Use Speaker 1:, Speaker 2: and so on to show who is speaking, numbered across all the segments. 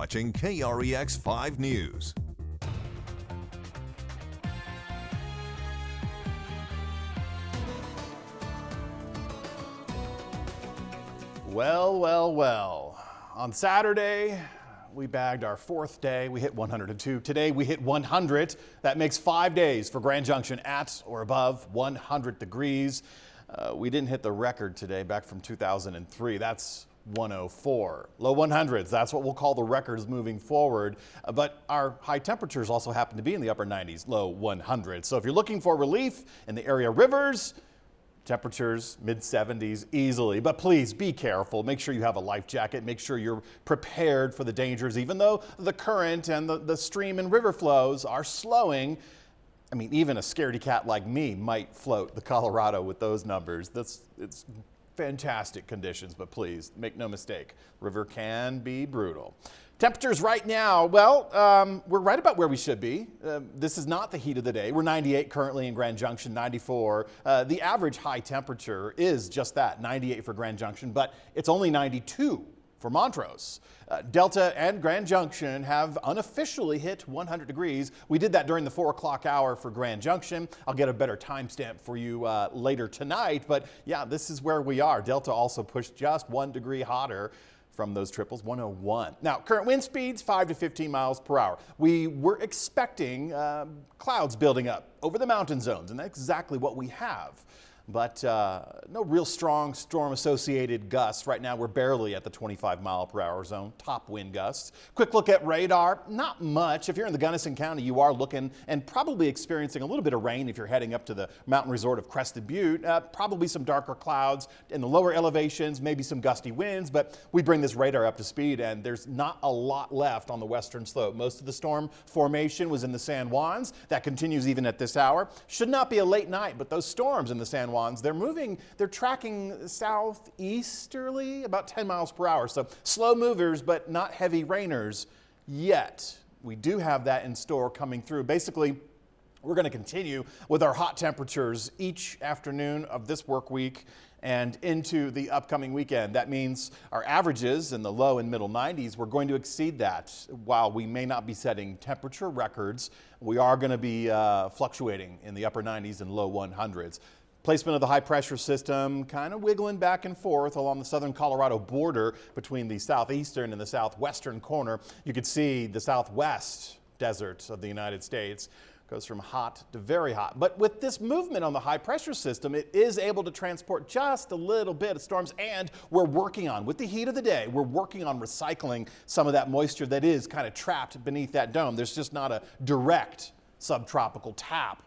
Speaker 1: watching KREX 5 News.
Speaker 2: Well. On Saturday, we bagged our fourth day. We hit 102. Today, we hit 100. That makes 5 days for Grand Junction at or above 100 degrees. We didn't hit the record today back from 2003. That's 104. Low 100s, that's what we'll call the records moving forward. But our high temperatures also happen to be in the upper 90s, low 100s. So if you're looking for relief in the area rivers, temperatures mid-70s easily, but please be careful. Make sure you have a life jacket. Make sure you're prepared for the dangers, even though the current and the stream and river flows are slowing. I mean, even a scaredy cat like me might float the Colorado with those numbers. It's fantastic conditions, but please make no mistake, river can be brutal. Temperatures right now, well, we're right about where we should be. This is not the heat of the day. We're 98 currently in Grand Junction, 94. The average high temperature is just that, 98 for Grand Junction, but it's only 92 for Montrose. Delta and Grand Junction have unofficially hit 100 degrees. We did that during the 4 o'clock hour for Grand Junction. I'll get a better timestamp for you later tonight, but yeah, this is where we are. Delta also pushed just 1 degree hotter from those triples, 101. Now, current wind speeds 5 to 15 miles per hour. We were expecting clouds building up over the mountain zones, and that's exactly what we have. But no real strong storm-associated gusts. Right now, we're barely at the 25 mile per hour zone, top wind gusts. Quick look at radar, not much. If you're in the Gunnison County, you are looking and probably experiencing a little bit of rain if you're heading up to the mountain resort of Crested Butte. Probably some darker clouds in the lower elevations, maybe some gusty winds, but we bring this radar up to speed and there's not a lot left on the western slope. Most of the storm formation was in the San Juans. That continues even at this hour. Should not be a late night, but those storms in the San Juans, they're tracking southeasterly about 10 miles per hour. So slow movers, but not heavy rainers yet. We do have that in store coming through. Basically, we're going to continue with our hot temperatures each afternoon of this work week and into the upcoming weekend. That means our averages in the low and middle 90s, we're going to exceed that. While we may not be setting temperature records, we are going to be fluctuating in the upper 90s and low 100s. Placement of the high pressure system kind of wiggling back and forth along the southern Colorado border between the southeastern and the southwestern corner. You can see the southwest deserts of the United States goes from hot to very hot. But with this movement on the high pressure system, it is able to transport just a little bit of storms, and we're working on, with the heat of the day, we're working on recycling some of that moisture that is kind of trapped beneath that dome. There's just not a direct subtropical tap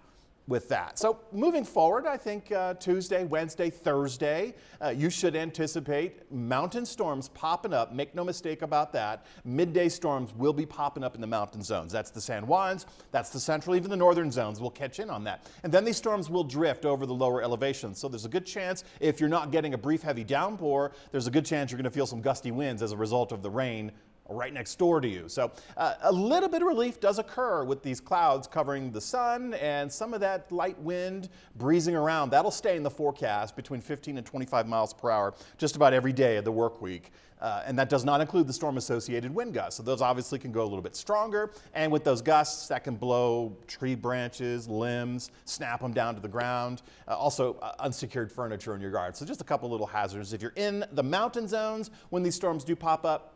Speaker 2: with that. So moving forward, I think Tuesday, Wednesday, Thursday, you should anticipate mountain storms popping up. Make no mistake about that. Midday storms will be popping up in the mountain zones. That's the San Juans, that's the central, even the northern zones. We'll catch in on that. And then these storms will drift over the lower elevations. So there's a good chance, if you're not getting a brief heavy downpour, there's a good chance you're going to feel some gusty winds as a result of the rain right next door to you. So a little bit of relief does occur with these clouds covering the sun and some of that light wind breezing around. That'll stay in the forecast between 15 and 25 miles per hour just about every day of the work week. And that does not include the storm-associated wind gusts. So those obviously can go a little bit stronger. And with those gusts, that can blow tree branches, limbs, snap them down to the ground. Also, unsecured furniture in your yard. So just a couple little hazards. If you're in the mountain zones when these storms do pop up,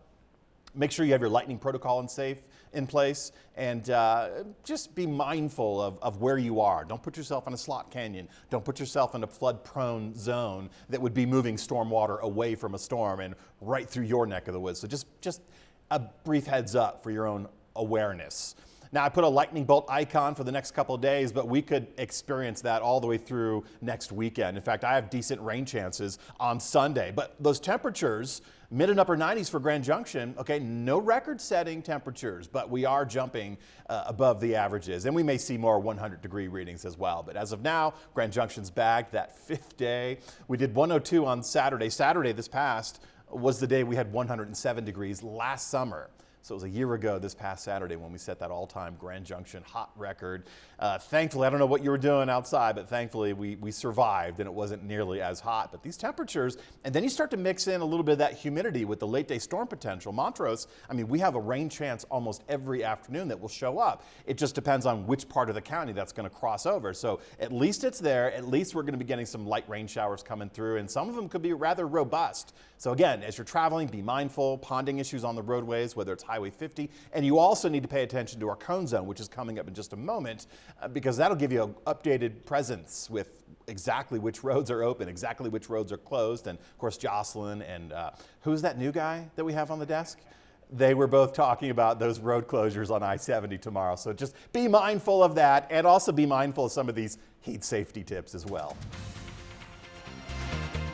Speaker 2: make sure you have your lightning protocol in place, and just be mindful of where you are. Don't put yourself in a slot canyon. Don't put yourself in a flood-prone zone that would be moving stormwater away from a storm and right through your neck of the woods. So just a brief heads up for your own awareness. Now, I put a lightning bolt icon for the next couple of days, but we could experience that all the way through next weekend. In fact, I have decent rain chances on Sunday, but those temperatures, mid and upper 90s for Grand Junction, okay, no record-setting temperatures, but we are jumping above the averages, and we may see more 100-degree readings as well. But as of now, Grand Junction's bagged that 5th day. We did 102 on Saturday. Saturday this past was the day we had 107 degrees last summer. So it was a year ago this past Saturday when we set that all-time Grand Junction hot record. Thankfully, I don't know what you were doing outside, but thankfully we survived and it wasn't nearly as hot. But these temperatures, and then you start to mix in a little bit of that humidity with the late day storm potential. Montrose, I mean, we have a rain chance almost every afternoon that will show up. It just depends on which part of the county that's going to cross over. So at least it's there. At least we're going to be getting some light rain showers coming through, and some of them could be rather robust. So again, as you're traveling, be mindful, ponding issues on the roadways, whether it's Highway 50, and you also need to pay attention to our cone zone, which is coming up in just a moment, because that'll give you an updated presence with exactly which roads are open, exactly which roads are closed, and of course Jocelyn and who's that new guy that we have on the desk? They were both talking about those road closures on I-70 tomorrow. So just be mindful of that, and also be mindful of some of these heat safety tips as well.